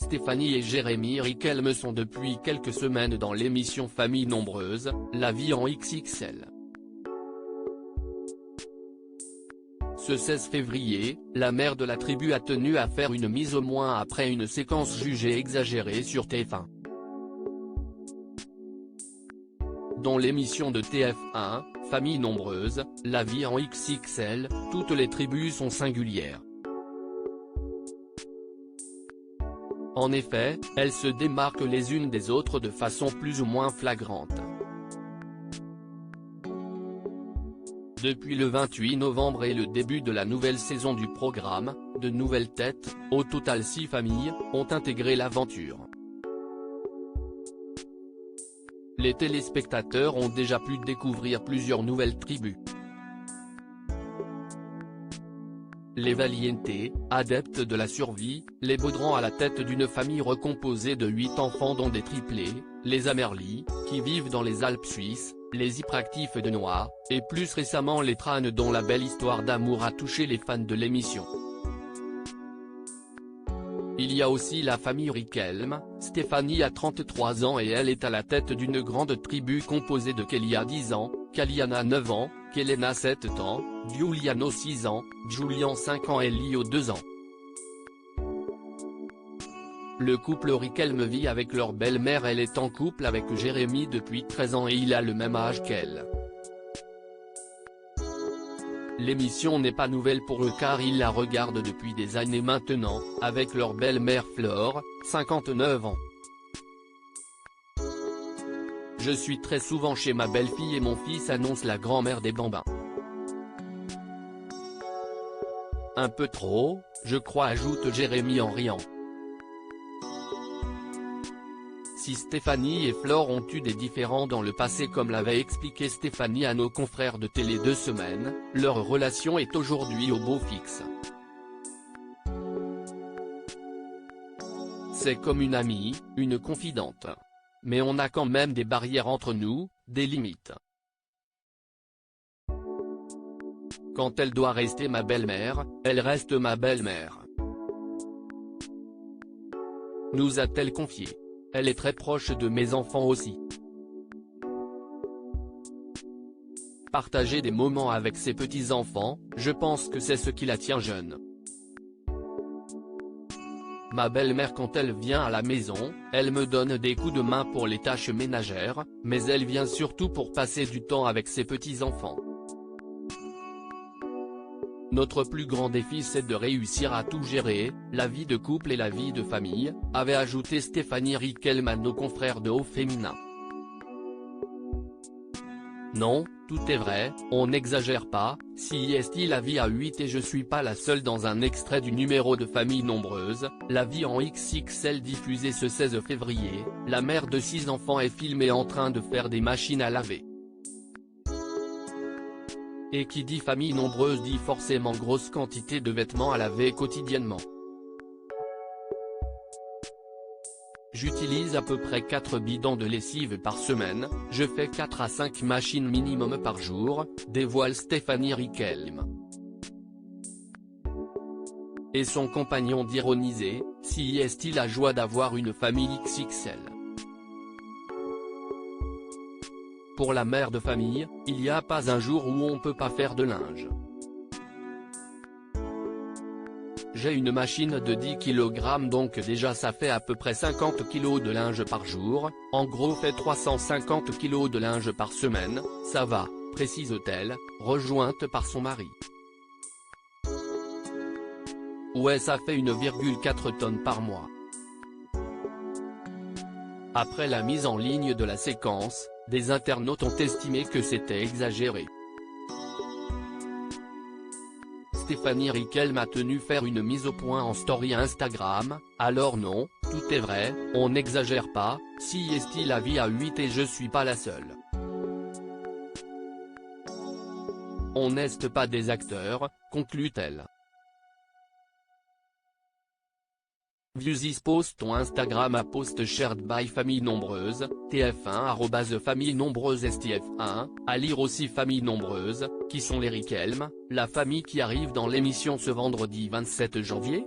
Stéphanie et Jérémy Riquelme sont depuis quelques semaines dans l'émission Famille Nombreuse, La Vie en XXL. Ce 16 février, la mère de la tribu a tenu à faire une mise au point après une séquence jugée exagérée sur TF1. Dans l'émission de TF1, Famille Nombreuse, La Vie en XXL, toutes les tribus sont singulières. En effet, elles se démarquent les unes des autres de façon plus ou moins flagrante. Depuis le 28 novembre et le début de la nouvelle saison du programme, de nouvelles têtes, au total 6 familles, ont intégré l'aventure. Les téléspectateurs ont déjà pu découvrir plusieurs nouvelles tribus. Les Valiente, adeptes de la survie, les Baudrand à la tête d'une famille recomposée de 8 enfants dont des triplés, les Amerly, qui vivent dans les Alpes suisses, les hyperactifs de Noix, et plus récemment les Tranes dont la belle histoire d'amour a touché les fans de l'émission. Il y a aussi la famille Riquelme. Stéphanie a 33 ans et elle est à la tête d'une grande tribu composée de Kélia 10 ans, Kaliana 9 ans, Kelena 7 ans, Giuliano 6 ans, Julian 5 ans et Lio 2 ans. Le couple Riquelme vit avec leur belle-mère. Elle est en couple avec Jérémy depuis 13 ans et il a le même âge qu'elle. L'émission n'est pas nouvelle pour eux car ils la regardent depuis des années maintenant, avec leur belle-mère Flore, 59 ans. Je suis très souvent chez ma belle-fille et mon fils, annonce la grand-mère des Bambins. Un peu trop, je crois, ajoute Jérémy en riant. Si Stéphanie et Flore ont eu des différends dans le passé comme l'avait expliqué Stéphanie à nos confrères de Télé 2 Semaines, leur relation est aujourd'hui au beau fixe. C'est comme une amie, une confidente. Mais on a quand même des barrières entre nous, des limites. Quand elle doit rester ma belle-mère, elle reste ma belle-mère. Nous a-t-elle confié. Elle est très proche de mes enfants aussi. Partager des moments avec ses petits-enfants, je pense que c'est ce qui la tient jeune. Ma belle-mère quand elle vient à la maison, elle me donne des coups de main pour les tâches ménagères, mais elle vient surtout pour passer du temps avec ses petits-enfants. Notre plus grand défi c'est de réussir à tout gérer, la vie de couple et la vie de famille, avait ajouté Stéphanie Riquelme à nos confrères de Au Féminin. Non, tout est vrai, on n'exagère pas, si est-il la vie à 8 et je suis pas la seule dans un extrait du numéro de Famille Nombreuse, La Vie en XXL diffusé ce 16 février, la mère de 6 enfants est filmée en train de faire des machines à laver. Et qui dit famille nombreuse dit forcément grosse quantité de vêtements à laver quotidiennement. J'utilise à peu près 4 bidons de lessive par semaine, je fais 4 à 5 machines minimum par jour, dévoile Stéphanie Riquelme. Et son compagnon d'ironiser, si est-il la joie d'avoir une famille XXL. Pour la mère de famille, il n'y a pas un jour où on peut pas faire de linge. J'ai une machine de 10 kg donc déjà ça fait à peu près 50 kg de linge par jour, en gros fait 350 kg de linge par semaine, ça va, précise-t-elle, rejointe par son mari. Ouais, ça fait 1,4 tonnes par mois. Après la mise en ligne de la séquence, des internautes ont estimé que c'était exagéré. Stéphanie Riquelme a tenu faire une mise au point en story Instagram, alors non, tout est vrai, on n'exagère pas, si est-il la vie à 8 et je suis pas la seule. On n'est pas des acteurs, conclut-elle. Views is post on Instagram a post shared by Famille Nombreuse, TF1 @Famille Nombreuse STF1, à lire aussi Famille Nombreuse, qui sont les Riquelme, la famille qui arrive dans l'émission ce vendredi 27 janvier.